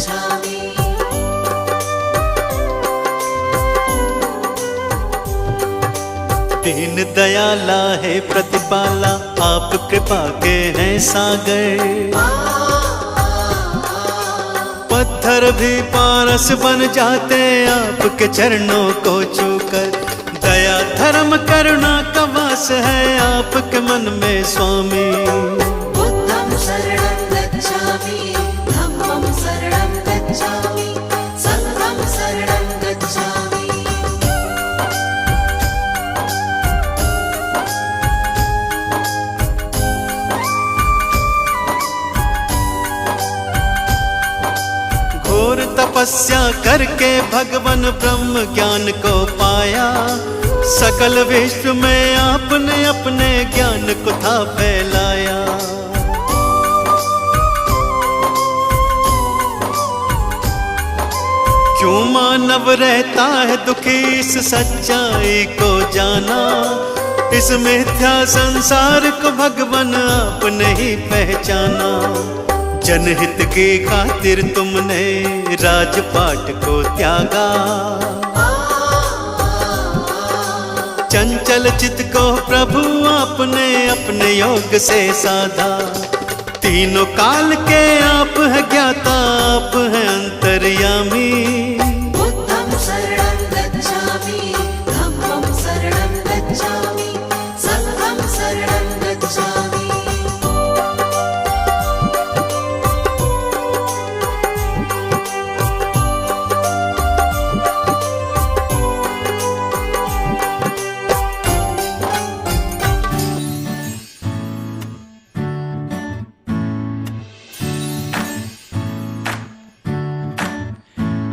गच्छामि। दीन दयाला है प्रतिपाला, आप कृपा के हैं सागर। पत्थर भी पारस बन जाते आपके चरणों को छूकर। दया धर्म करुणा का वास है आपके मन में स्वामी। बुद्धं शरणं गच्छामि, धम्मं शरणं गच्छामि, संघं शरणं गच्छामि। घोर तपस्या करके भगवान ब्रह्म ज्ञान को पाया। सकल विश्व में आपने अपने ज्ञान को था फैलाया। क्यों मानव रहता है दुखी इस सच्चाई को जाना। इस मिथ्या संसार को भगवान आपने ही पहचाना। जनहित की खातिर तुमने राजपाट को त्यागा। चंचल चित्त को प्रभु आपने अपने योग से साधा। तीनों काल के आप है ज्ञाता, आप है अंतर्यामी। बुद्धं शरणं गच्छामि, धम्मं शरणं गच्छामि, संघं शरणं गच्छामि।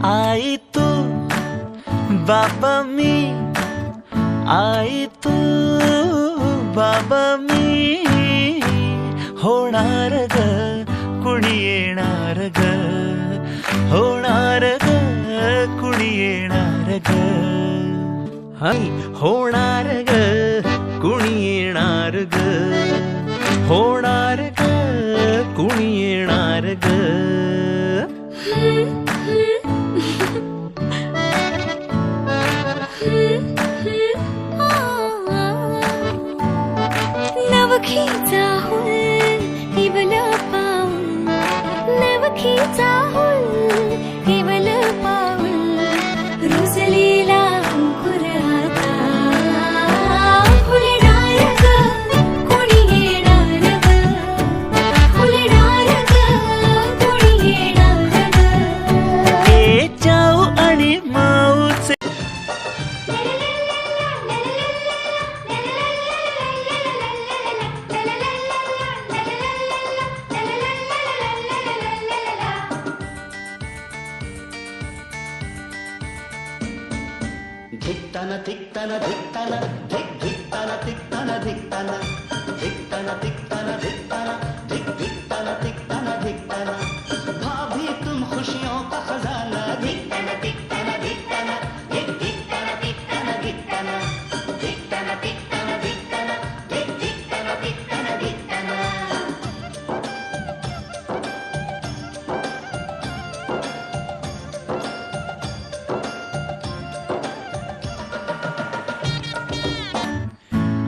आई तू बाबा मी, आई तू बाबा मी। होणार ग कुणी येणार ग, होणार ग कुणी येणार ग। हाय होणार ग कुणी येणार ग, होणार ग कुणी येणार ग। नवखीचा हुल केवल पाऊल, नवखीचा हुल केवल पाऊल। रुजलेला अंकुर आता फुलणार ग कोणी येणार ग, फुलणार ग कोणी येणार ग। ए जाऊ आणि माऊचे धिक्ताना धिक्ताना धिक्ताना धिक धिक्ताना धिक्ताना धिक्ताना धिक्ताना धिक्ताना धिक्ताना धिक धिक्ताना धिक्ताना धिक्ताना। भाभी तुम खुशियों का खजाना। धिक्ताना धिक्ताना धिक्ताना धिक धिक्ताना धिक्ताना धिक्ताना धिक्ताना धिक्ताना धिक्ताना धिक धिक्ताना धिक्ताना धिक्ताना।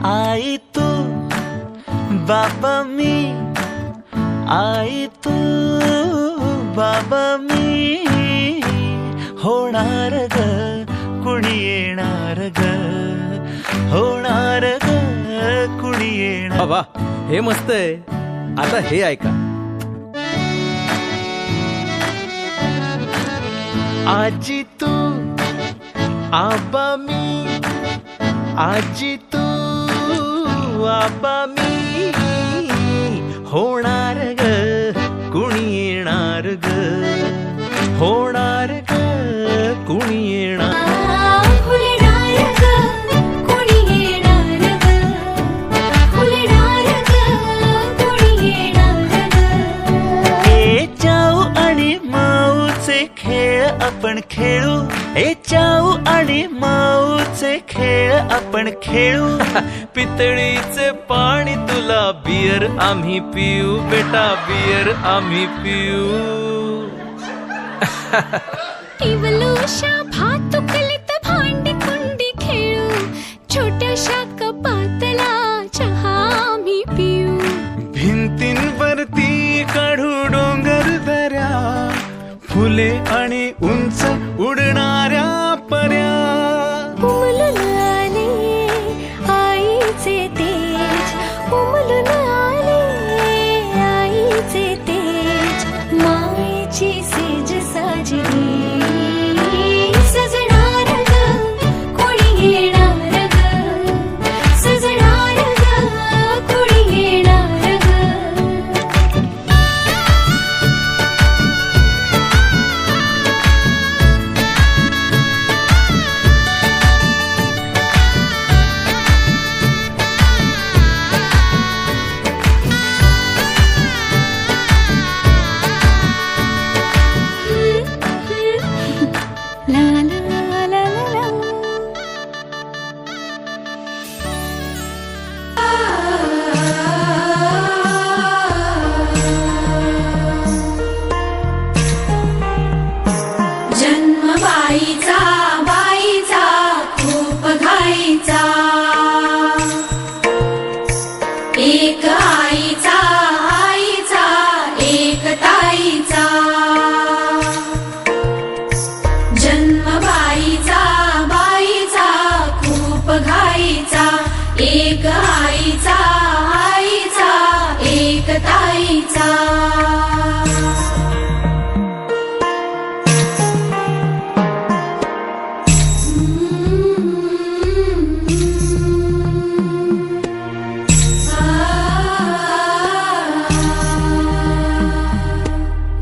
आई तू बाबा मी, आई तू बाबा मी। होणार ग कुणी येणार ग, होणार ग कुणी येणार। बाबा हे मस्त आहे, आता हे ऐका। आजी तू आबा मी, आजी तू आबा मी। होणार ग कुणी येणार ग, होणार ग कुणी येणार। फुलणार ग कोणी येणार ग, फुलणार ग कोणी येणार ग। ए जाऊ आणि माऊचे खेळ आपण खेळू, ए जाऊ आणि माऊचे खेळ आपण खेळू। पितळीचे पाणी तुला, बियर आम्ही पिऊ बेटा, बियर आम्ही पिऊ। इवलूशा भातुकलीत भांडी कुंडी खेळू छोट्याशा कपातला चहा मी पिऊ भिंतींवरती काढू डोंगर दऱ्या फुले आणि उंच उडणाऱ्या पर्या उमलून आले आईचे तेज उमलून आले आईचे तेज मायेची सेज साजली सजणार ग कोणी येणार ग सजणार ग कोणी येणार ग La la la la la. जन्म बाईचा बाईचा खूप घाईचा एक आईचा आईचा एक ताईचा जन्म बाईचा बाईचा खूप घाईचा एक आईचा आईचा एक ताईचा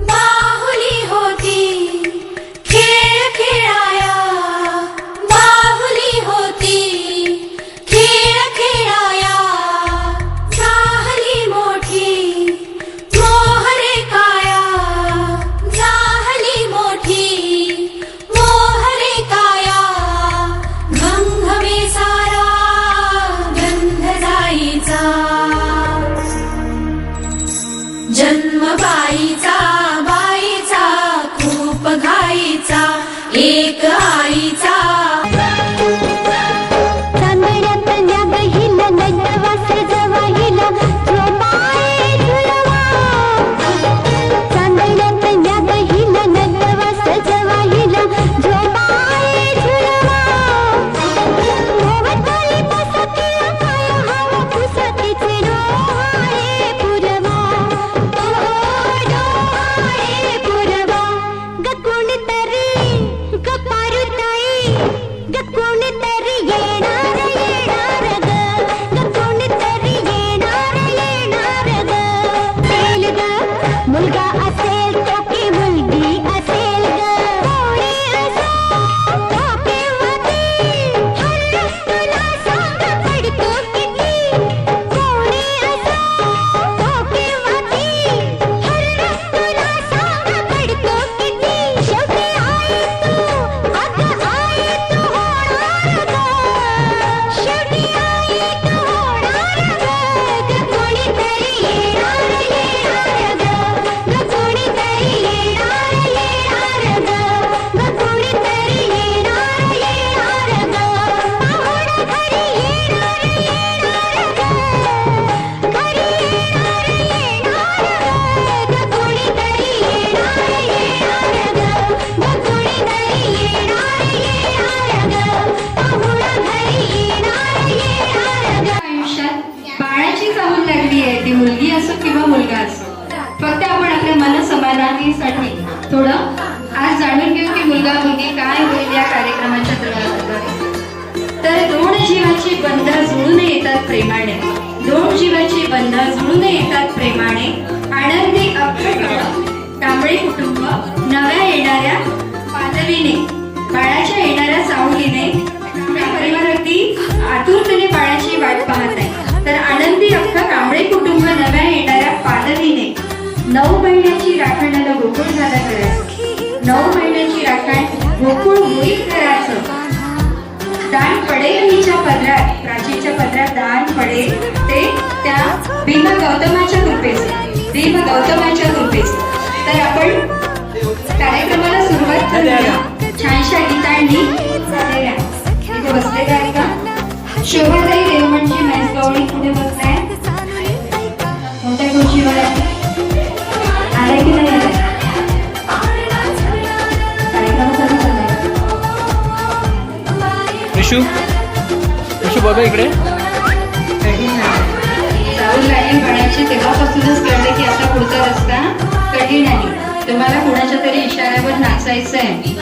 बाहुली होती खेळ खेळाया बाहुली होती खेळ खेळाया झाली मोठी मोहरे काया झाली मोठी मोहरे काया घमघमे सारा गंध जाईचा जन्म बाईचा बाईचा खूप घाईचा एक आईचा चांदण्यात न्यागहिला नटवा सजवाहिला झोपाळे झुलवा चांदण्यात न्यागहिला नटवा सजवाहिला झोपाळे झुलवा भोवताली बसतीला काय हवा पुसतीचे डोहाळे पुरवा डोहाळे पुरवा ग कोणीतरी ग पारुताई ग कोणीतरी येणार येणार ग ग कोणीतरी येणार येणार ग असेल ग मुलगा असेल तो की मुलगी असेल ग कोणी असो तो किंवा ती हल्लाच तुला सांग पडतो किती कोणी असो तो किंवा ती हल्लाच तुला सांग पडतो किती शेवटी आई तू अगं आई तू होणार ग शेवटी आई तू होणार ग ग कोणीतरी येणार येणार ग ग कोणीतरी येणार येणार ग ग कोणीतरी येणार येणार ग पाहुणा घरी येणार येणार ग घरी येणार येणार ग कोणीतरी येणार येणार ग ग कोणीतरी येणार येणार ग पाहुणा घरी येणार येणार ग आयुष्यात बाळाची चाहूल लागली आहे ती मुलगी असो किंवा मुलगा असो फक्त आपण आपल्या मनसमाधानासाठी थोडं आज जाणून घेऊ की मुलगा मुलगी काय होईल या कार्यक्रमाच्या दरम्यान तर दोन जीवाची बंध जुळून येतात प्रेमाने दोन जीवाची बंध जुळून येतात प्रेमाने आनंदी अखंड कांबळे कुटुंब नव्या येणाऱ्या पालवीने बाळाच्या येणाऱ्या सावलीने परिवार अगदी आतुरतेने बाळाची वाट पाहत आहे तर आनंदी अख्खा कांबळे कुटुंब नव्या येणाऱ्या पालवीने 9 महिन्याची राखणाला गोकुळ झाला करायचं 9 महिन्याची राखण गोकुळ होईल करायचं दान पडेल हिच्या पदरात प्राचीच्या पदरात दान पडेल ते त्या भीम गौतमाच्या कृपेचे तर आपण कार्यक्रमाला विशू विशू बघा इकडे. चालू लागेल गाण्याची तेव्हापासूनच कळलं की आता पुढचा रस्ता कठीण आहे. तुम्हाला कुणाच्या तरी इशाऱ्यावर नाचायचं आहे,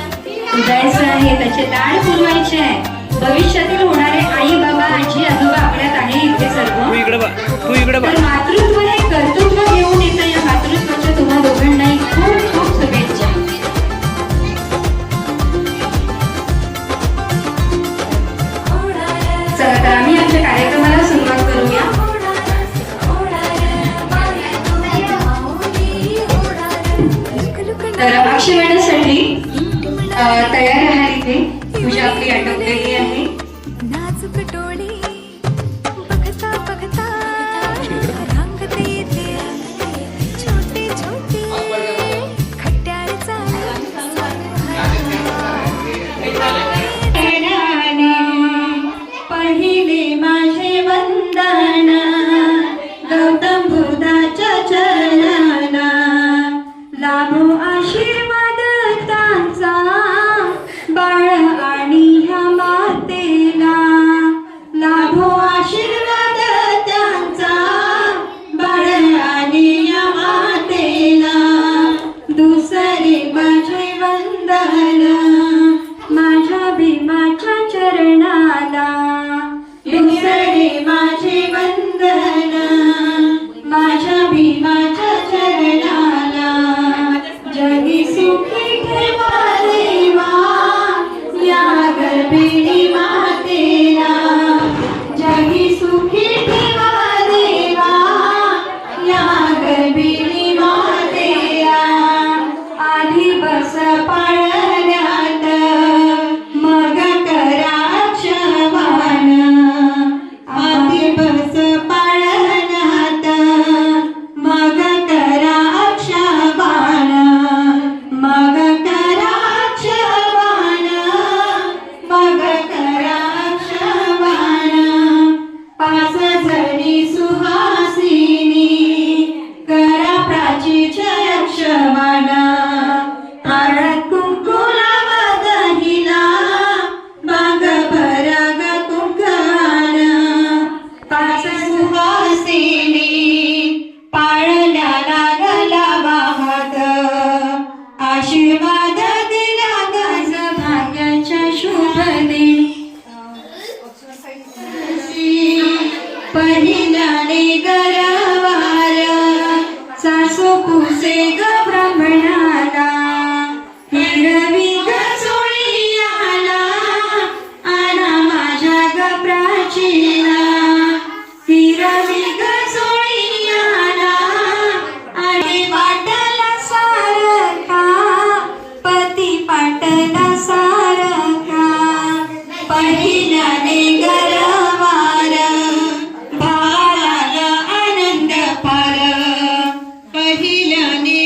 उजायचं आहे, त्याचे लाड पुरवायचे आहे. भविष्यातील होणारे आई बाबा आजी आजोबा आपल्यात आहे इथे सर्व. तू इकडे बघ, तू इकडे बघ. तर मातृत्व हे कर्तृत्व घेऊन येतं. या मातृत्वाच्या तुम्हा दोघांनाही खूप खूप शुभेच्छा. चला तर आम्ही आमच्या कार्यक्रमाला सुरुवात करूया. तर अक्षय येण्यासाठी तयार राहा इथे. पूजा आपली आटोपलेली आहे. नाजूक डोळे बघता बघता रंगते येते छोटे छोटे खट्याळचा पहिले माझे वंदन गौतम बुद्धाच्या चरणाला, लाभो आशीर्वाद त्यांचा बाळ आणि ह्या मातेला. लाभो आशीर्वाद त्यांचा बाळ आणि या मातेला. दुसरे माझे वंदन माझ्या भीमाच्या चरणाला. दुसरे माझे वंदन माझ्या भीमाच्या चरणाला. जगी सुखी ठेवा देवा या गर्भिणी मातेला. जगी सुखी ठेवा देवा या गर्भिणी मातेला. आधी बस पाळण्यात मग करा क्षवान. आधी बस पाळण्यात मग करा क्षवान. मग करा क्षवान. मग करा क्षवान. पाच जणी सुहासिनी करा प्राचीच्या क्षवान. हळद कुंकू लावा दहीला मग भरा ग कुंकान. पाच सुहासिनी पाळल्या लागला वाहत. आशीर्वाद दिला गज भाग्याच्या शुभ दिनी. पहिल्याने गरवार सासू पुसे ग ब्राह्मणाला. हिरवी ग सोळीयाला आणा माझ्या ग प्राचीला. हिरवी ग सोळीयाला आणि पाटला सारखा पती पाटला सारखा. पहिल्याने गरवार बाळाला आनंद फार. पहिल्याने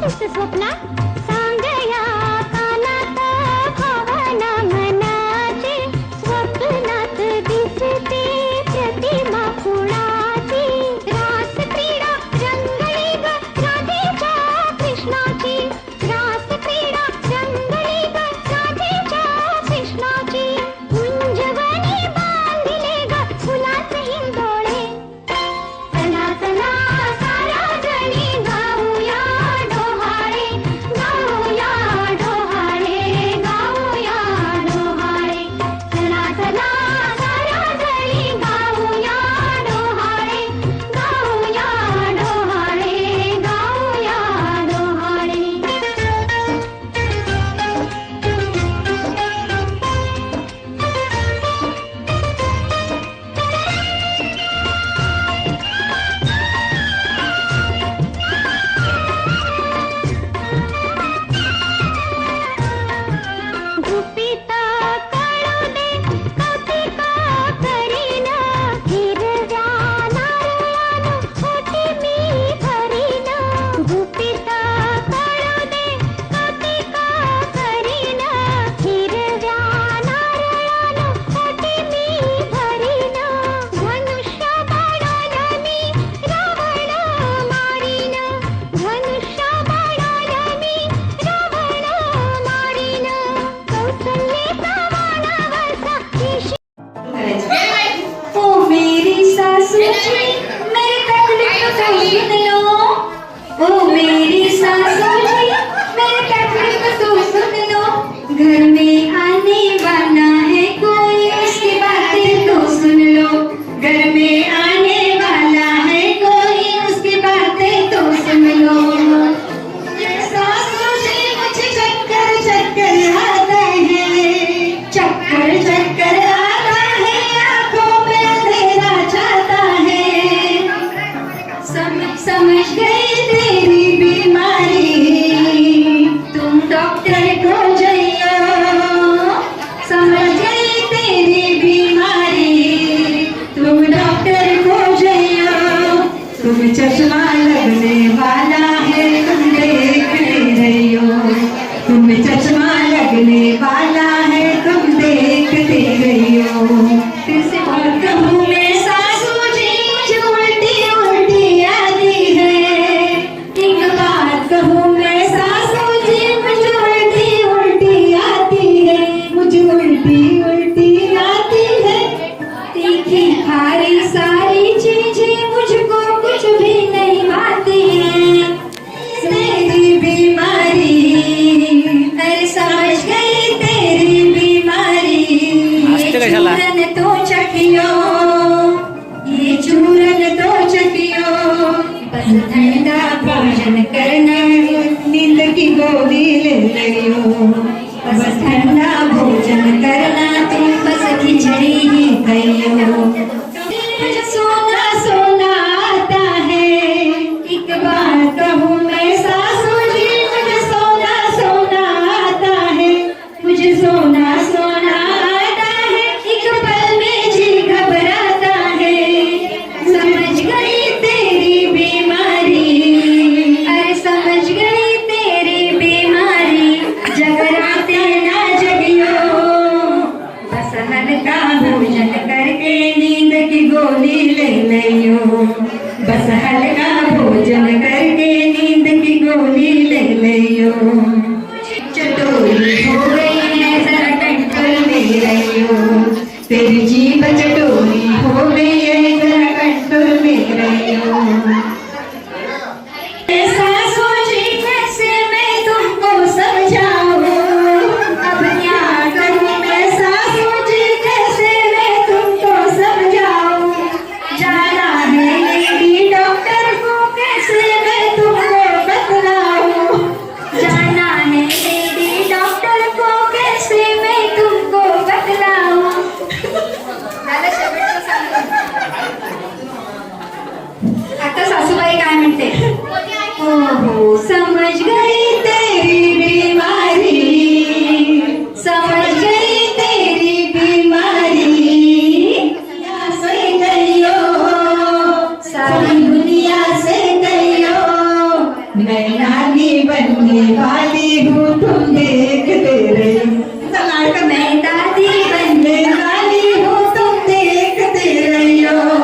स्वप्नात सांगया कानात भावना मनाची स्वप्नात दिसते प्रतिमा कुणाची रास क्रीडा रंगली ग राधेच्या कृष्णाची रास क्रीडा रंगली ग राधेच्या कृष्णाची कुंजवनी बांधिले ग फुलाचे हिंदोळे चला चला सारा जणी गाऊया डोहाळे गाऊया डोहाळे गाऊया डोहाळे चला चला सारा जणी गाऊया डोहाळे गाऊया डोहाळे गाऊया डोहाळे गुपिता कळू दे कौतिका करीन हिरव्या नारळानं ओटी मी भरीन गुपिता कळू दे कौतिका करीन हिरव्या नारळानं ओटी मी भरीन धनुष्य बाणानं मी रावण मारीन धनुष्य बाणानं मी रावण मारीन कौसल्याचा वाणावरचा केशी ओ मेरी सासू जी मेरी तकलीफ तो सुन लो ओ मेरी सासू जी मेरी तकलीफ तो सुन लो घर में आने वाला है कोई उसकी बातें तो सुन लो घर में आने वाला है कोई उसकी बातें तो सुन लो सासू जी मुझे चक्कर चक्कर आता है चक्कर चक्कर आता है आंखों में अंधेरा छाता है समझ गई तेरी बीमारी तुम डॉक्टर को जाइयो समझ गई तेरी बीमारी तुम डॉक्टर को जाइयो तुम चश्मा लगने वाला है तुम देखते रहियो तुम चश्मा लगने वाला है तुम देखते रहियो फिर से बोलता हूँ मैं सासू जी मुझे उल्टी उल्टी आती है एक बात कहूँ मैं सासू जी मुझे उल्टी उल्टी आती है मुझे उल्टी उल्टी आती है तीखी खारी सारी चीजें मुझको कुछ भी नहीं भाती है तेरी बीमारी अरे समझ गई तेरी बीमारी ये चूरन तो चखियो ये चूरन तो चखियो बस ठंडा भोजन करना नींद की गोली ले लियो बस ठंडा भोजन करना तुम बस खिचड़ी ही खाइयो मुझे सोना सोना आता है एक बात कहूँ मैं सासू जी मुझे सोना सोना आता है मुझे सोना सोना आता है एक पल में जी घबराता है समझ गई तेरी बीमारी अरे समझ गई तेरी बीमारी जगराते ना जगियो बस हल्का भोजन करके नींद की गोली ले लियो बस हल्का भोजन करके नींद की गोली ले लियो चटोरी हो गई है जरा कंट्रोल में रहियो तेरी जीभ चटोरी हो गई है जरा कंट्रोल में रहियो सासू जी कैसे मैं तुमको समझाऊं अब क्या करूं मैं सासू जी कैसे मैं तुमको समझाऊं जाना है लेडी डॉक्टर को कैसे मैं तुमको बतलाऊं जाना है लेडी डॉक्टर को कैसे मैं तुमको बतलाऊं आता सासूबाई काय म्हणते हो हो समझ गई तेरी बीमारी समझ गई तेरी बीमारी से कहियो सारी दुनिया से कहियो मैं नानी दादी बनने वाली हूँ तुम देखते रहो लाडका मैं दादी बनने वाली हूँ तुम देखते रहो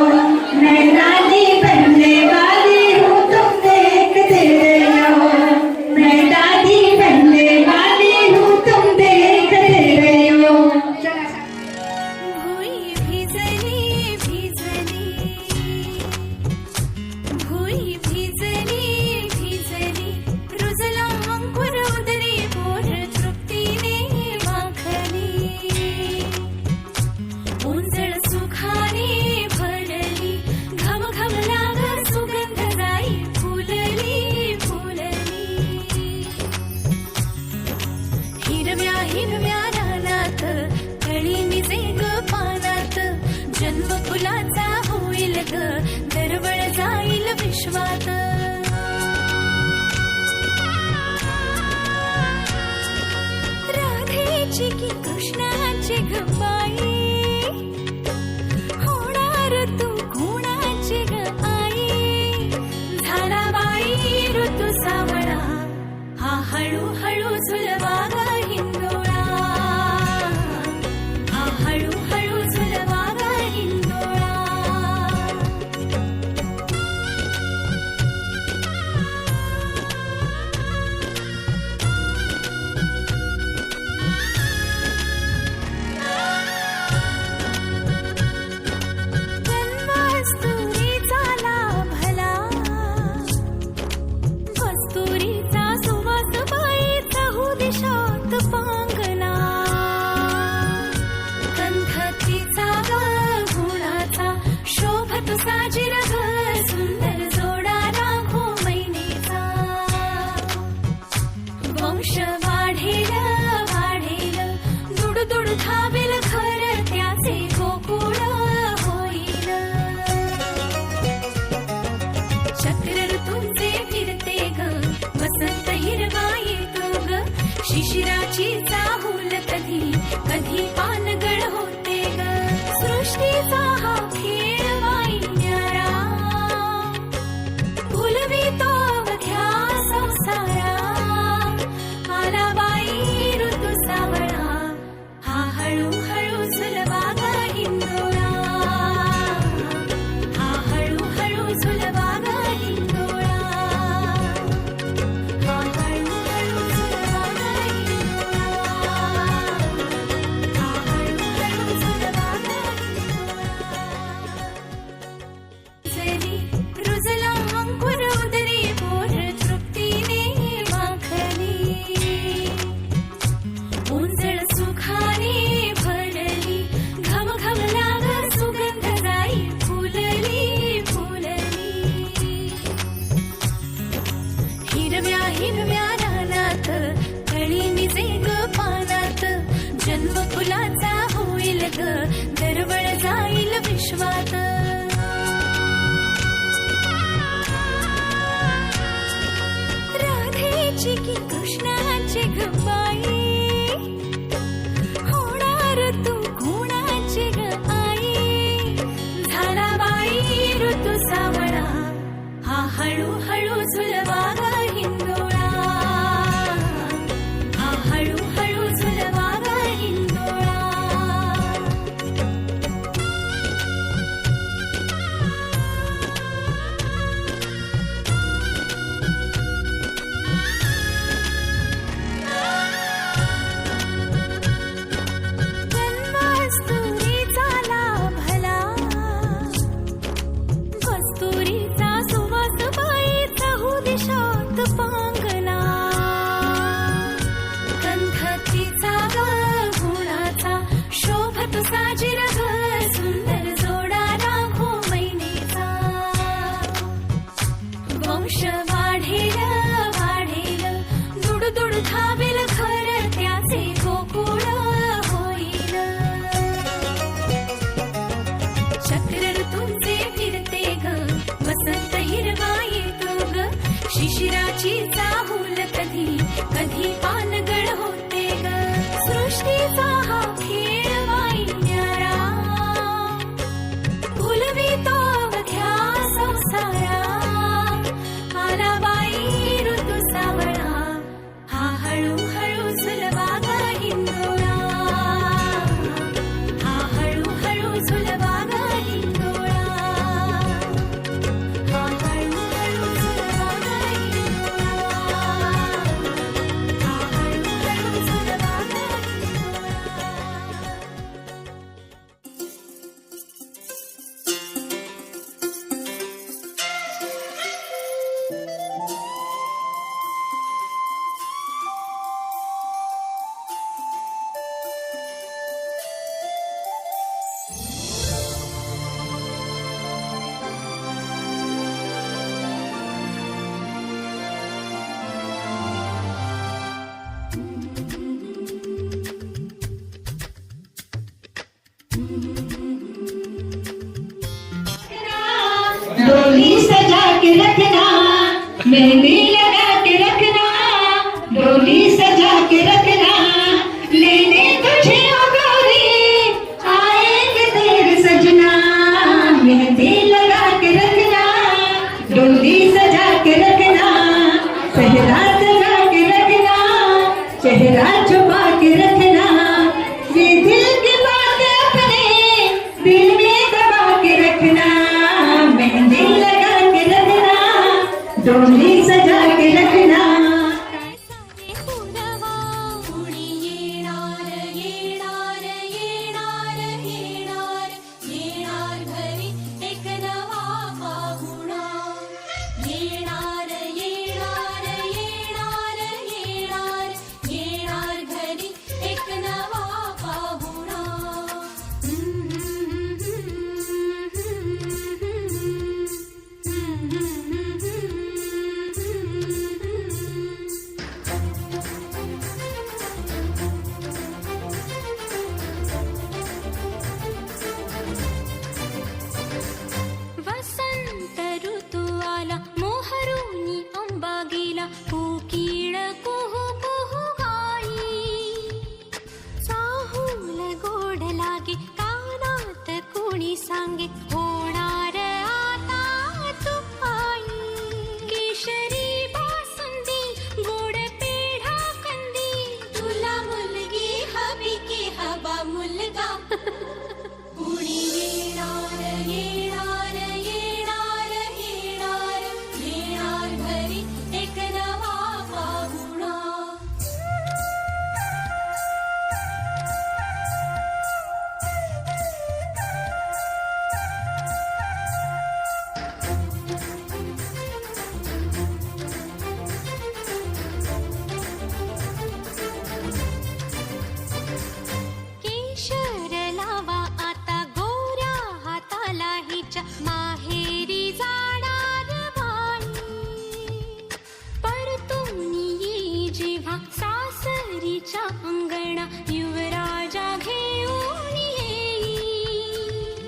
मैं दादी बनने वाली हूँ तुम देखते रहो मैं दादी बनने वाली हूँ तुम देखते रहो भुई भिजली भिजली भुई भिजली भिजली रुजला अंकुर उदरी बोर तृप्तीने माखली उंजळ सुखाने भरली घम घम लाग सुगंध जाई फुलली फुलली हिरव्या हिरव्या रानात कळी निजे ग पानात जन्म फुलाचा होईल ग दरवळ जाईल विश्वात राधेची की कृष्णाची ग बाई होणार तू गुणाची ग आई झाला बाई ऋतू सावळा हा हळूहळू झुलवा ग हिंदोळा हा हळूहळू झुलवा ग हिंदोळा कस्तुरीचा लाभला कस्तुरीचा सुवास बाई चहू दिशात पांगला कंठतीचा ग गुणाचा शोभत साजिर ग सुंदर जोडा राघो मैनेचा वंश वाढेल वाढेल दुडदुड धावेल घर त्याचे गोकुळ होईल चक्र ऋतूंचे फिरते ग वसंत हिरवा येतो ग शिशिराची चाहूल कधी कधी पानगळ होते ग सृष्टीचा हा खेळ वाईन्यारा फुलवितो अवघ्या संसारा आला बाई ऋतू सावळा हा हळूहळू झुलवा ग हिंदोळा हा हळूहळू झुलवा ग हिंदोळा हा हळूहळू झुलवा ग हिंदोळा हा हळूहळू झुलवा ग हिंदोळा जरी रुजला अंकुर उदरी बोर तृप्तीने माखली उंजळ सुखाने भरली घम घम लाग सुगंध जाई फुलली फुलली हिरव्या हिरव्या रानात कळी निजे ग पानात जन्म फुलाचा होईल ग दरवळ जाईल विश्वात राधेची की कृष्णाची ग बाई होणार तू गुणाची ग आई झाला बाई ऋतू सावळा हा हळूहळू झुलवा ग हिंदोळा हा हळूहळू झुलवा ग हिंदोळा कस्तुरीचा लाभला कस्तुरीचा सुवास बाई चहू दिशात पांगला कंठतीचा ग गुणाचा शोभत साजिर ग सुंदर जोडा राघो मैनेचा वंश वाढेल वाढेल दुडदुड धावेल घर त्याचे गोकुळ होईल चक्र ऋतूंचे फिरते ग वसंत हिरवा येतो ग शिशिराची चाहूल कधी कधी पानगळ होते ग सृष्टीचा हा खेळ वाईन्यारा फुलवितो अवघ्या संसारा आला बाई ऋतू सावळा डोली सजा के रखना, मेहंदी लगा के रखना, डोली सजा के रखना, लेने तुझे ओ गौरी आएंगे तेरे सजना। मेहंदी लगा के रखना, डोली सजा के रखना, पहरा सजा के रखना, चेहरा छुपा के रखना, ये दिल की बात अपने दिल में दबा के रखना। मेहंदी लगा के रखना, डोली सजा के रखना। सारे पुरवा उडी येणार येणार येणार येणार येणार घरी एक नवा पाहुणा येणार येणार येणार येणार येणार घरी एक नवा पाहुणा वसंत ऋतू आला मोहरुनी अंबा गेला कोकिळ कुहू कुहू गाई चाहूल गोड लागे कानात कोणी सांगे होणार आता तू आई केशरी बासुंदी गोड पेढा कंदी तुला मुलगी हवी की हवा मुलगा उडी येणार येणार येणार येणार येणार घरी एक नवा पाहुणा केशर लावा आता गोऱ्या हाताला हिच्या माहेरी जाणार बाई परतून येई जेव्हा सासरीच्या अंगणा युवराजा घेऊन येई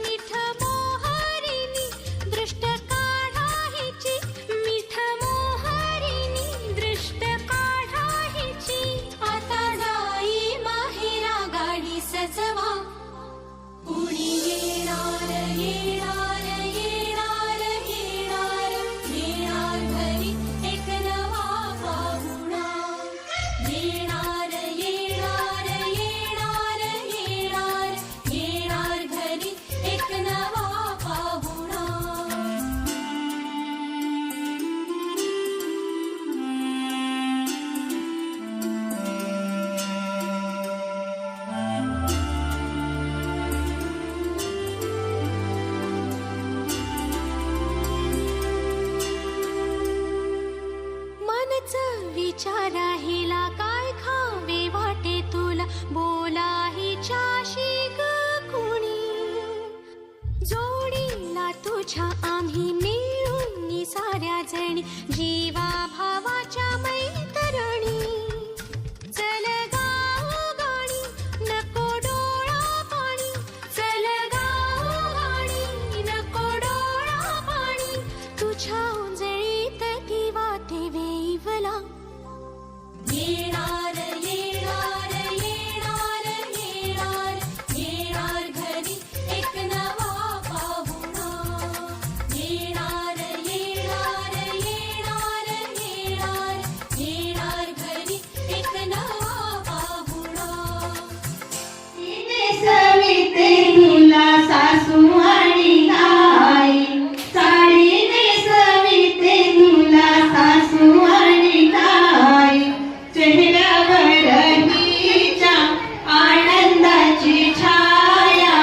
मिठ मोहरिनी दृष्ट काढा हिची मिठ मोहरिनी दृष्ट काढा हिची आता जाई माहेरा गाडी सजवा उडी येणार येणार येणार येणार येणार घरी एक नवा पाहुणा येणार येणार येणार येणार येणार घरी एक नवा पाहुणा मनच विचार राहिला काय खावे वाटे तुला बोला हिच्याशी ग कुणी जोडीला तुझ्या आम्ही मिळून साऱ्या जणी जीवा भावाच्या मैत्रिणी चल गाऊ गाणी नको डोळा पाणी चल गाऊ गाणी नको डोळा पाणी तुझ्या उंजळीत ती वाटे वेईवला येणार येणार येणार येणार येणार घरी एक नवा पाहुणा येणार येणार येणार येणार येणार घरी एक नवा पाहुणा सविते तुला सासू आणि आई साडी नेसविते तुला सासू आणि आई चेहऱ्यावर हिच्या आनंदाची छाया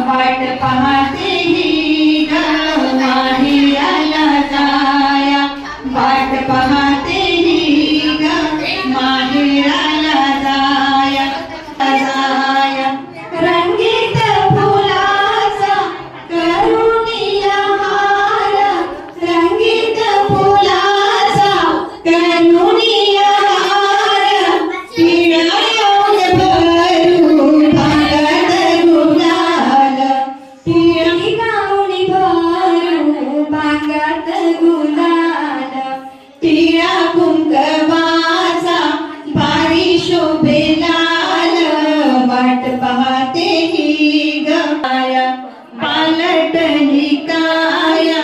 वाट पाहते ही ग माहेराला जाया वाट पाहते ही ग माहेराला जाया जाया रंगीत फुलाचा करुणिया हार रंगीत फुलाचा करुणिया हार पिळा येऊन भरू भांगड गुलाल पिळी गाऊनी भरू भांगात गुलाल टिळा कुंकवाचा भारी शोभे लाल वाट पाहते ही गाया पालटली काया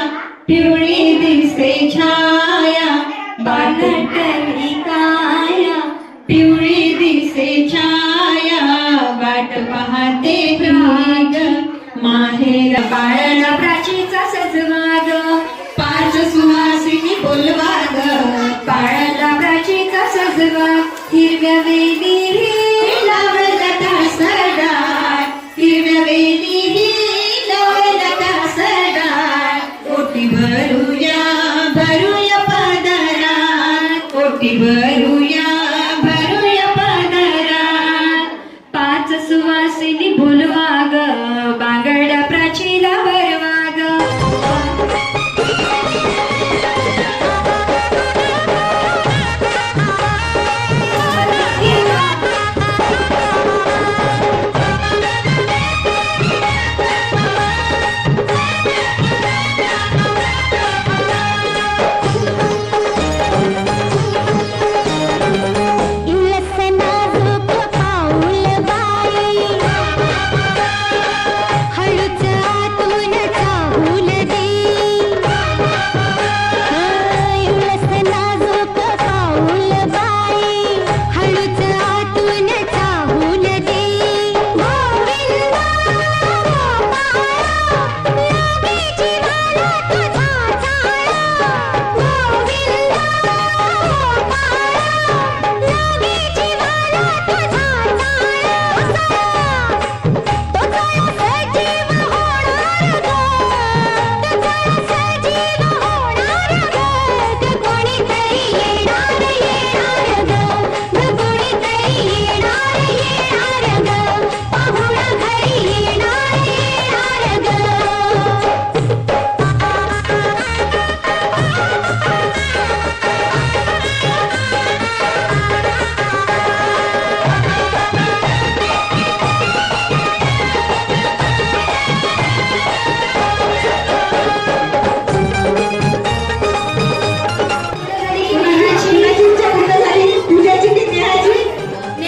पिवळी दिसते छाया पालटली काया पिवळी दिसते छाया वाट पाहते ही ग माहेर बाळाला प्राचीचा सजवाग पाच सुहासिनी बोलवाग बाळाला प्राचीचा सजवा हिरव्या वेली लावलता सडाळ हिरव्या वेली लावलता सडाळ ओटी भरूया भरूया पदरात ओटी भरूया भरूया पदरात पाच सुवासिनी बोलवाग बांगड्या प्राचीला भरवाग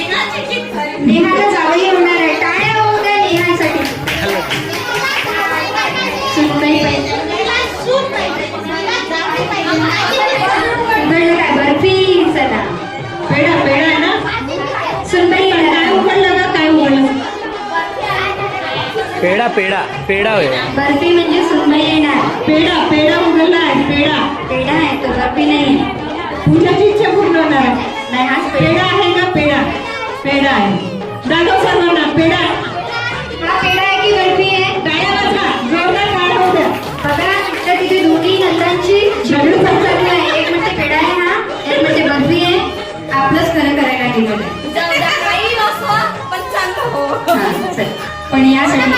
नेहाला जावई होणार आहे टाळ्या होऊ द्या नेहासाठी सुनबाई काय बर्फी चला पेढा पेढा ना सुनबाई काय उघडलं का काय उघडलं पेढा पेढा पेढा होय बर्फी म्हणजे सुनबाई येणार पेढा पेढा उघडला आहे पेढा पेढा आहे तो बर्फी नाही पूजाची इच्छा पूर्ण होणार नाही हाच पेढा आहे का पेढा पेढा आहे दाखव सर्वांना पेढा हा पेढा आहे की बर्फी आहे टाळ्या वाजवा जोरदार टाळ्या होऊ द्या बघा तर तिथे दोन्ही नंदांची झगडू पण चालू आहे एक म्हणजे पेढा आहे हा एक म्हणजे बर्फी आहे आपलंच खरं करायला गेलेलं आहे हा, चल. पण यासाठी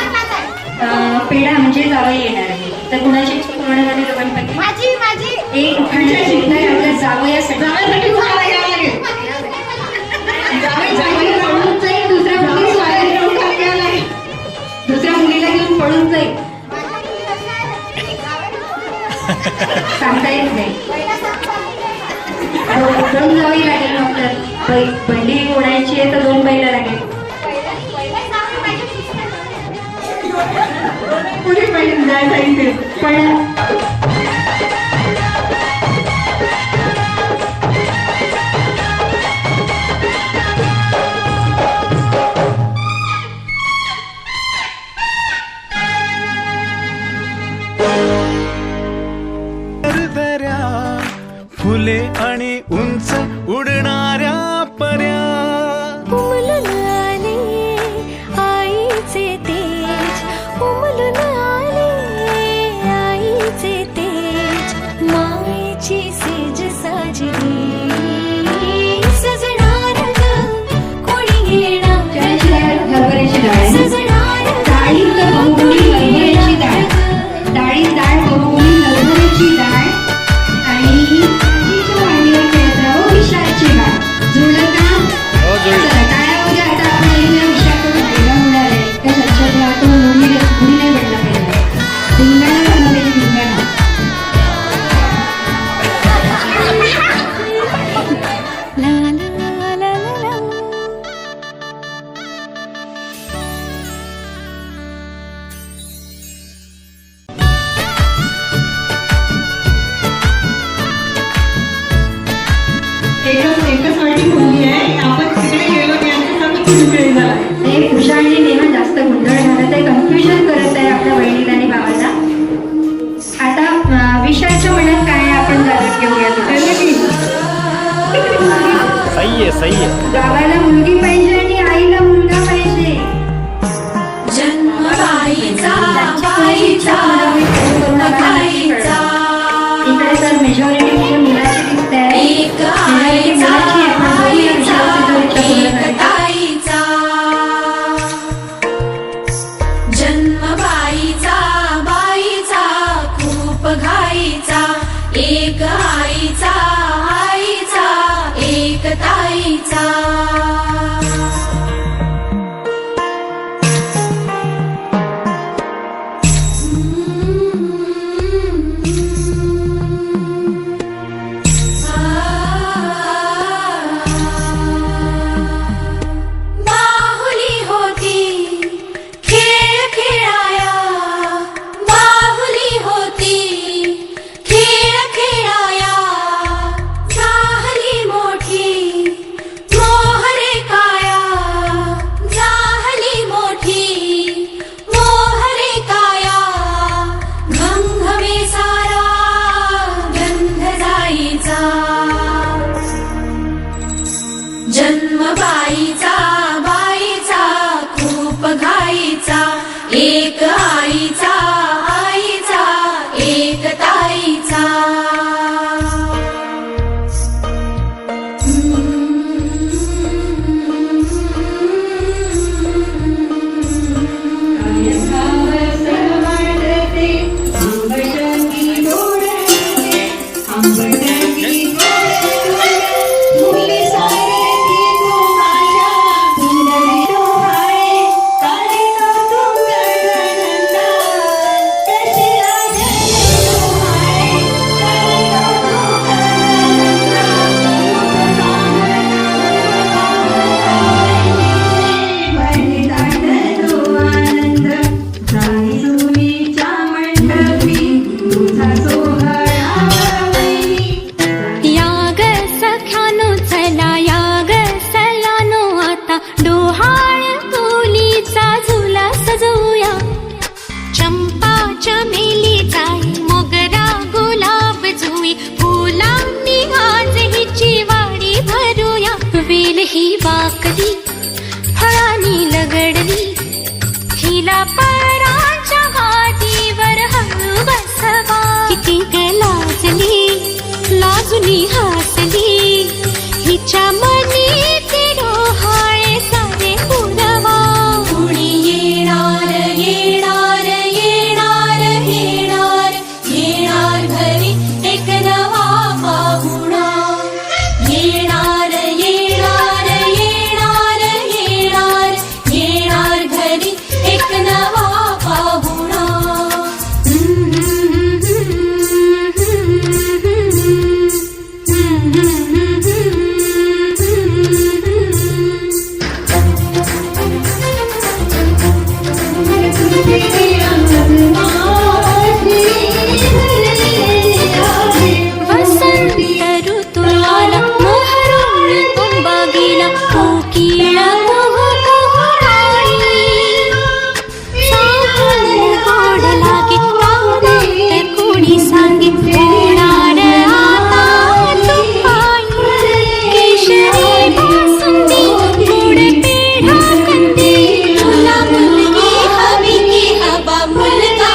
पेढा म्हणजे जावई येणार आहे तर कुणाची इच्छा पूर्ण झाली दोघांपैकी माझी माझी एक उखाण्याची शिकणार आपल्या जावयासाठी जावयासाठी उखाणा घ्यावा लागेल जावई पळून जाईल दुसऱ्या मुली स्वातंत्र्य उखाणा घ्यावा लागेल दुसऱ्या मुलीला घेऊन पळून जाईल सांगता येत नाही दोन जावई लागेल मग तर बंडी ओढायची आहे तर दोन बैला लागेल पुढे पाहिजे जायला इथे पण फुले आणि उंच उडणाऱ्या पर्या उमलून आले आईचे तेज उमलून आले आईचे तेज मायेची सेज साजी आणि मुलगी आहे. आपण तिकडे गेलो त्यांच्यासाठी कुणीकडे झाला. ते कुशाळी नेहमी जास्त गोंधळ घालत आहे, कन्फ्युजन करत आहे आपल्या बहिणीला आणि भावाला. आता विशालच्या मनात काय आहे आपण जाणून घेऊया. सही आहे गावाला मुलगी पाहिजे आणि आईला मुलगा पाहिजे. जन्मबाईचा बाईचा गाईचा इकडे तर मेजॉरिटी मुलाची दिसत आहे. एक आईचा बाईचा एक ताईचा. जन्मबाईचा बाईचा खूप घाईचा. एक आईचा आईचा एक ताईचा. बाहुली होती खेळ खेळाया. बाहुली होती खेळ खेळाया. झाली मोठी मोहरे काया. झाली मोठी मोहरे काया. घमघमे सारा गंध जाईचा. जन्मबाईचा बाईचा खूप घाईचा. एक आईचा आईचा एक ताईचा. याग सख्यानो चला याग सलानो आता डोहाळ तुलीचा झुला सजवूया. चंपा चमेली जाई मोगरा गुलाब जुई फुलांनी आज हिची वाडी भरूया. वेल ही वाकली फळांनी लगडली हिला पराच्या गादीवर हळू बसवा. किती लाजली लाजुनी हसली हिच्या मनी ते डोहाळे सारे पुरवा. कुणी येणार येणार येणार येणार येणार घरी एक नवा पाहुणा. येणार येणार येणार येणार येणार घरी एक नवा पाहुणा. वसंत ऋतू आला मोहरून तुंबा गेला कोकिळा कुहुकुहुकाळी. सावन गोड लागे तर कोणी सांगे होणार आता तुपाई. केशरी बासुंदी गोड पेढा कंदी तुला मुलगी हवी की हवा मुलगा.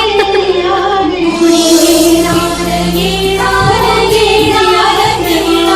कुणी येणार येणार येणार येणार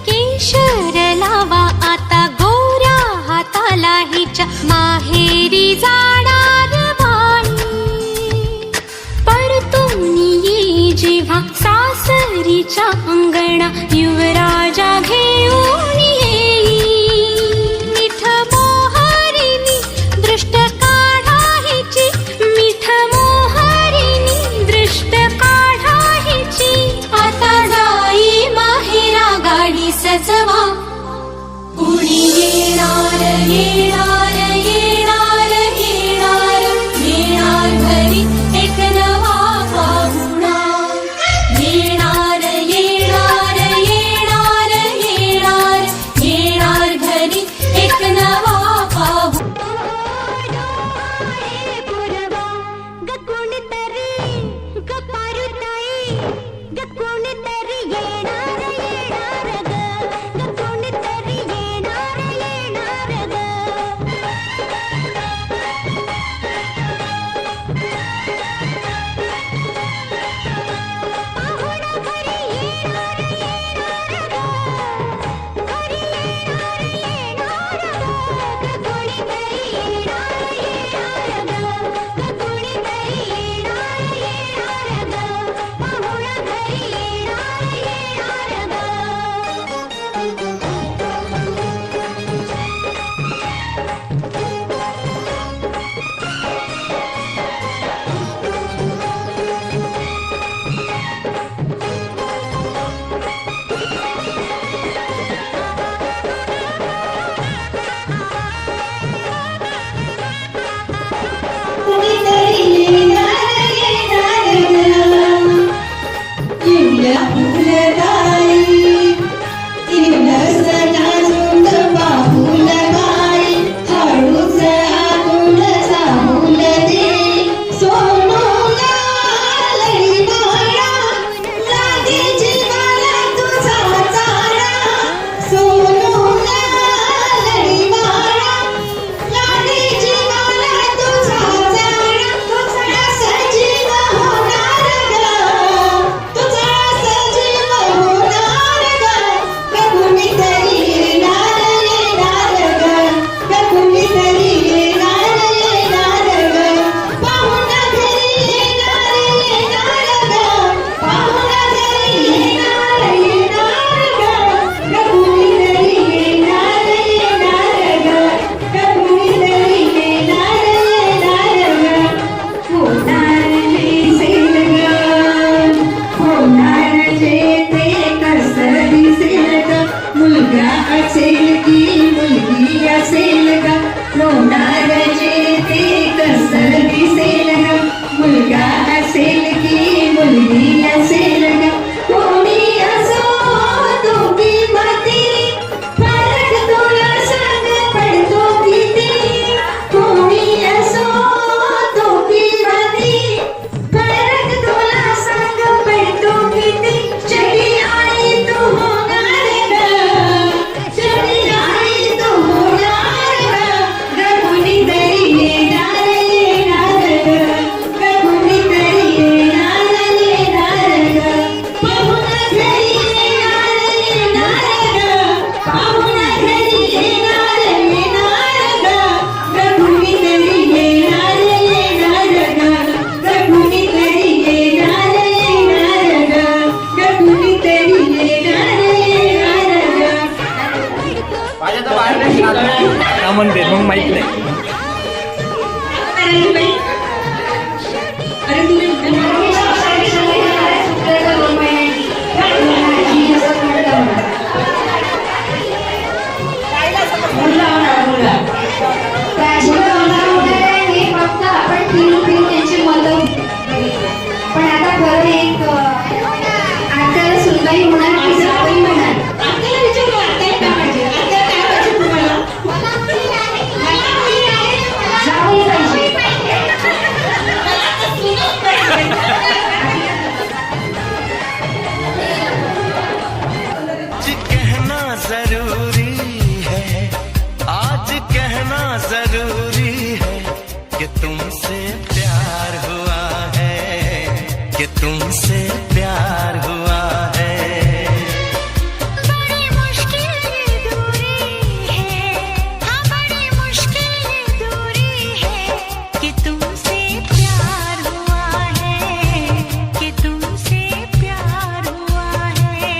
केशर लावा आता गोऱ्या हाताला हिच्या माहेरी जाणार बाई. परतून ये जेव्हा सासरीच्या अंगणा युवराजा घेऊन येई. मिठ मोहरीनी दृष्ट काढा हिची मिठ मोहरी तुमसे प्यार हुआ है। बड़ी मुश्किल ये दूरी है, हाँ बड़ी मुश्किल ये दूरी है कि तुमसे प्यार हुआ है, कि तुमसे प्यार हुआ है।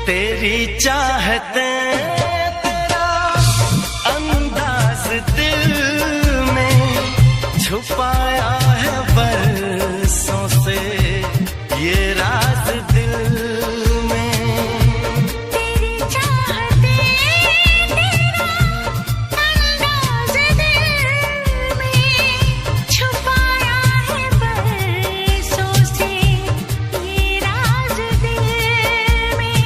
तेरी चाहते तेरा अंदाज दिल में छुपाया है बरसों से ये राज दिल में। तेरी चाहते तेरा अंदाज दिल में छुपाया है बरसों से ये राज दिल में।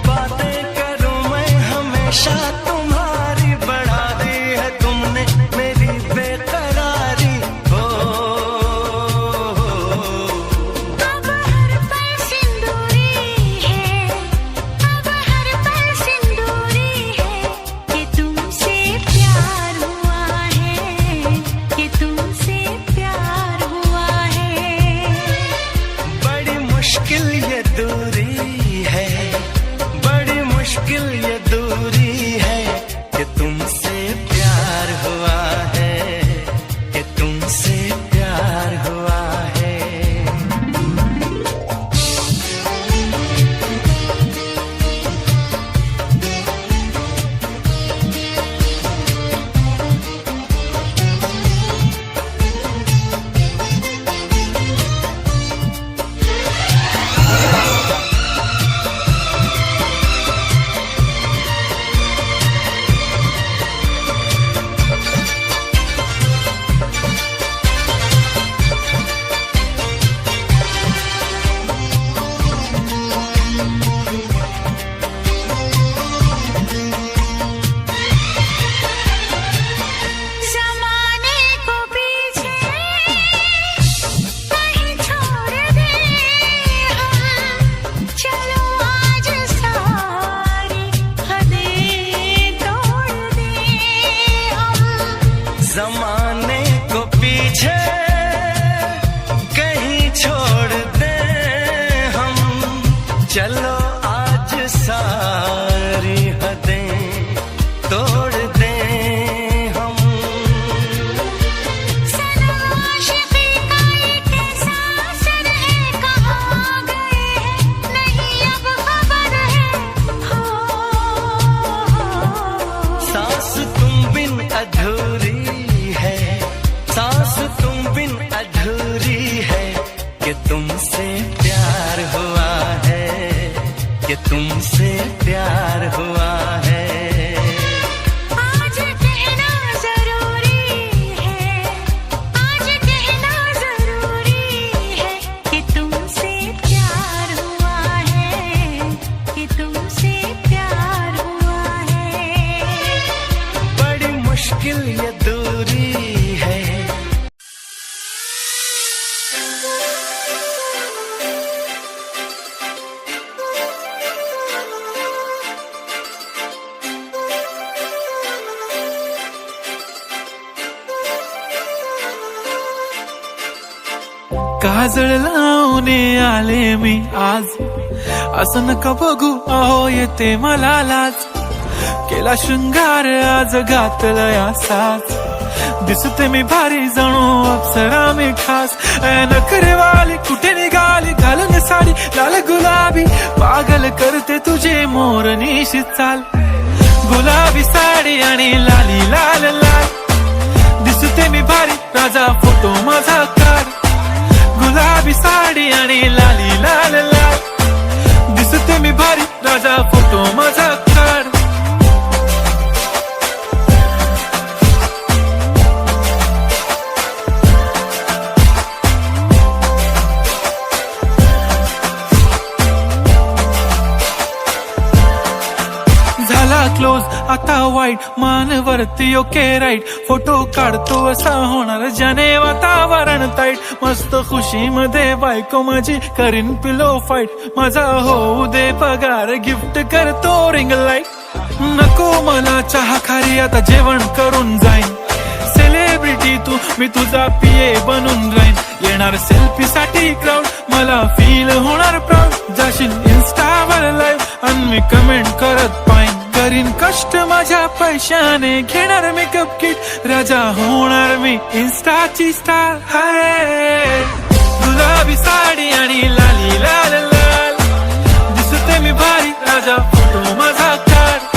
बातें करूं मैं हमेशा तुम्हारी, बढ़ा दी है तुमने मेरी बेकरारी हो। अब हर पल सिंदूरी है, अब हर पल सिंदूरी है कि तुमसे प्यार हुआ है, कि तुमसे प्यार हुआ है। बड़ी मुश्किल ये दूरी है, बड़ी मुश्किल ये दूरी है कि तुमसे प्यार हुआ है, कि तुमसे प्यार हुआ है। ज़माने को पीछे कहीं छोड़ दे हम, चलो आज सारी हदें तोड़ दे हम। जमाने को पीछे कहीं छोड़ दे हम, चलो आज सारी हदें तोड़ दे हम। सनम आशिक़ी का ये कैसा असर है, कहाँ गए हैं नहीं अब खबर है हो। सांस तुम बिन अधूरी है, सांस तुम बिन अधूरी है कि तुमसे प्यार हुआ है, कि तुमसे प्यार हुआ है। आज कहना ज़रूरी है, आज कहना ज़रूरी है कि तुमसे प्यार हुआ है, कि तुमसे प्यार हुआ है। बड़ी मुश्किल ये दूरी है। काजळ लावून आले मी आज, असं नका बघू अहो येते मला लाज. केला शृंगार आज घातलं असाच, दिसते मी भारी जणू अप्सरा मी खास. नखरेवाली कुठे निघाली घालून साडी लाल गुलाबी, पागल करते तुझे मोरनीशी चाल. गुलाबी साडी आणि लाली लाल लाल, दिसते मी भारी राजा फोटो माझा काढ. गुलाबी साडी आणि लाली लाल लाल, दिसते मी भारी राजा फोटो माझा काढ. आता वाईट मानवरती ओके राईट फोटो काढतो असा होणार ज्याने वातावरण ताईट मस्त खुशी मध्ये बायको माझी करीन पिलो फाईट माझा होऊ दे पगार गिफ्ट करतो रिंग लाईट नको मला चहा खारी आता जेवण करून जाईन सेलिब्रिटी तू मी तुझा पिये बनून राहीन येणार सेल्फी साठी क्राऊड मला फील होणार प्राऊड जाशील इन्स्टावर लाईव्ह आणि मी कमेंट करत पाहिन करीन कष्ट माझ्या पैशाने घेणार मेकअप किट राजा होणार मी इन्स्टाची स्टार हाय गुलाबी साडी आणि लाली लाल लाल दिसते मी भारी राजा फोटो माझा काढ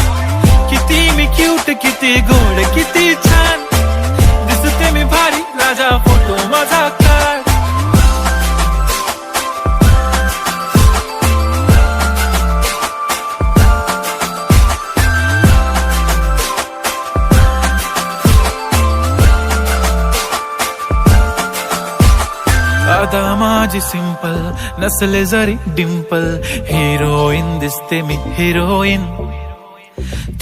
किती मी क्यूट किती गोड किती छान दिसते मी भारी राजा फोटो माझा काढ अदा माझी सिंपल नसले जरी डिंपल हिरोईन दिसते मी हिरोईन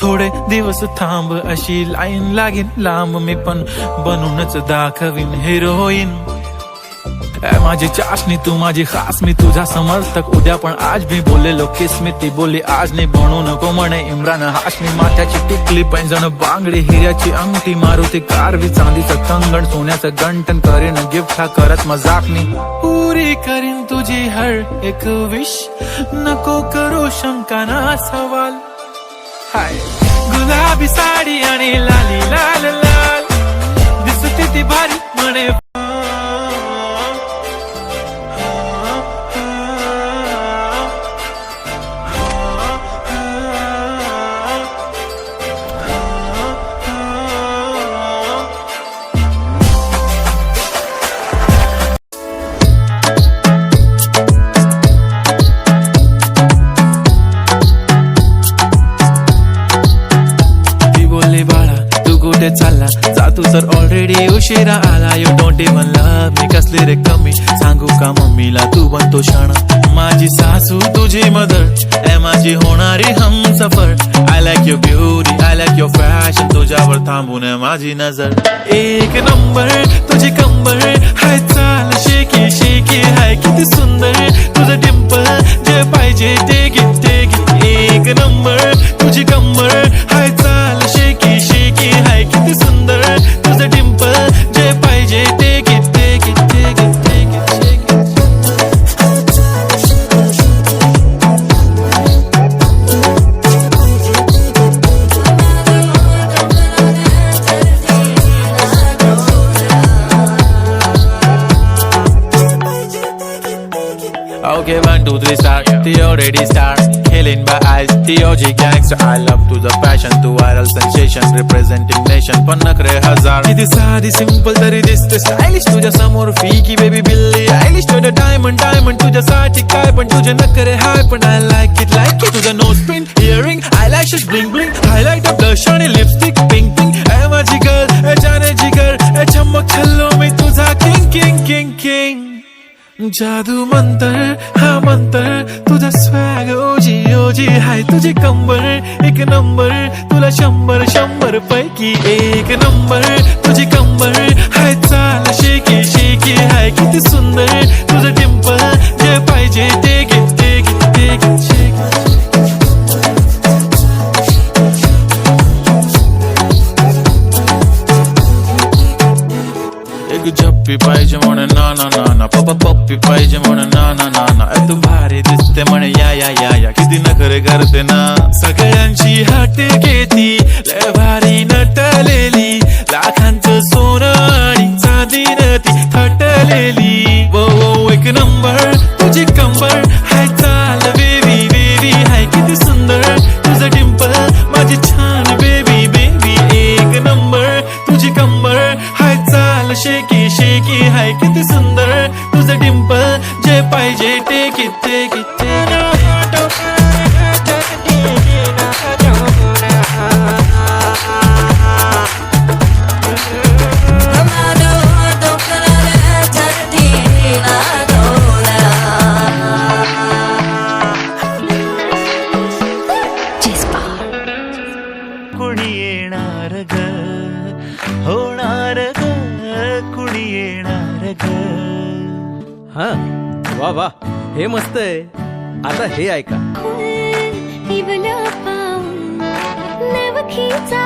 थोडे दिवस थांब अशी लाईन लागेल लांब मी पण बनूनच दाखवीन हिरोईन माझी चाशनी तू माझी खास मी तुझा समर्थक उद्या पण आज भी बोलेलो किस मी ती बोली आज नाही बनू नको म्हणे इम्रान हाशमी माथ्याची टिकली पैंजण बांगडी हिऱ्याची अंगठी मारुती कारवी चांदीचं कंगण सोन्याचं गंटन करीन गिफ्ट हा करत मजाकनी पुरी करीन तुझी हर एक विश नको करू शंका ना सवाल हाय गुलाबी साडी आणि लाली लाल लाल दिसते ती भारी म्हणे चालला जातू तर ऑलरेडी उशिरा आला you don't even love me कसली रे कमी सांगू का मम्मीला तू बनतो शाणा माझी सासू तुझी मदर ए माझी होणारी Humsafar I like your beauty I like your fashion तुझ्यावर थांबून माझी नजर एक नंबर तुझी कंबर हाय चाल शेकी शेकी हाय किती सुंदर तुझं डिंपल जे पाहिजे ते घे एक नंबर तुझी कंबर हाय चाल शेकी शेकी हाय किती सुंदर तुझं डिंपल जे पाहिजे ते घे Okay, 1, 2, 3 start. The already start. Killing by eyes. The OG gangster. I love to the passion, to viral sensation, representing nation. पण नखरे हजार. किती साधी simple तरी दिसते stylish. तुझ्या समोर फीकी baby बिल्ली आयलिश. तुझं diamond तुझ्यासाठी काय पण तुझे नखरे हाय पण I like it. तुझं nose pin, earring, eyelashes bling bling, highlighter, blush आणि lipstick pink pink. ए माझी girl, ए जाने जिगर, ए चमक छल्लो मी तुझा king. जादू मंतर हा मंतर तुझा स्वॅग ओजी ओजी हाय तुझी कंबर एक नंबर तुला 100 पैकी एक नंबर तुझी कंबर हाय चाल शेकी शेकी हाय किती सुंदर तुझं डिंपल जे पाहिजे ते घे झप्पी पाहिजे म्हणे ना पप्पी पाहिजे म्हणे ना तू भारी दिसते म्हणे या किती नखरे करते ना सगळ्यांची हट घेती लय भारी नटलेली लाखांचं सोनं आणि चांदीनं ती थटलेली वो एक नंबर तुझी कंबर हाय चाल बेबी हाय किती सुंदर तुझं डिंपल माझी छान बेबी एक नंबर तुझी कंबर हाय चाल शेकी शेकी हाय किती सुंदर तुझं डिंपल जे पाहिजे ते होणार ग कुणी येणार ग. हा वा वा हे मस्त आहे. आता हे ऐका. इवलं पाऊल नवखीचा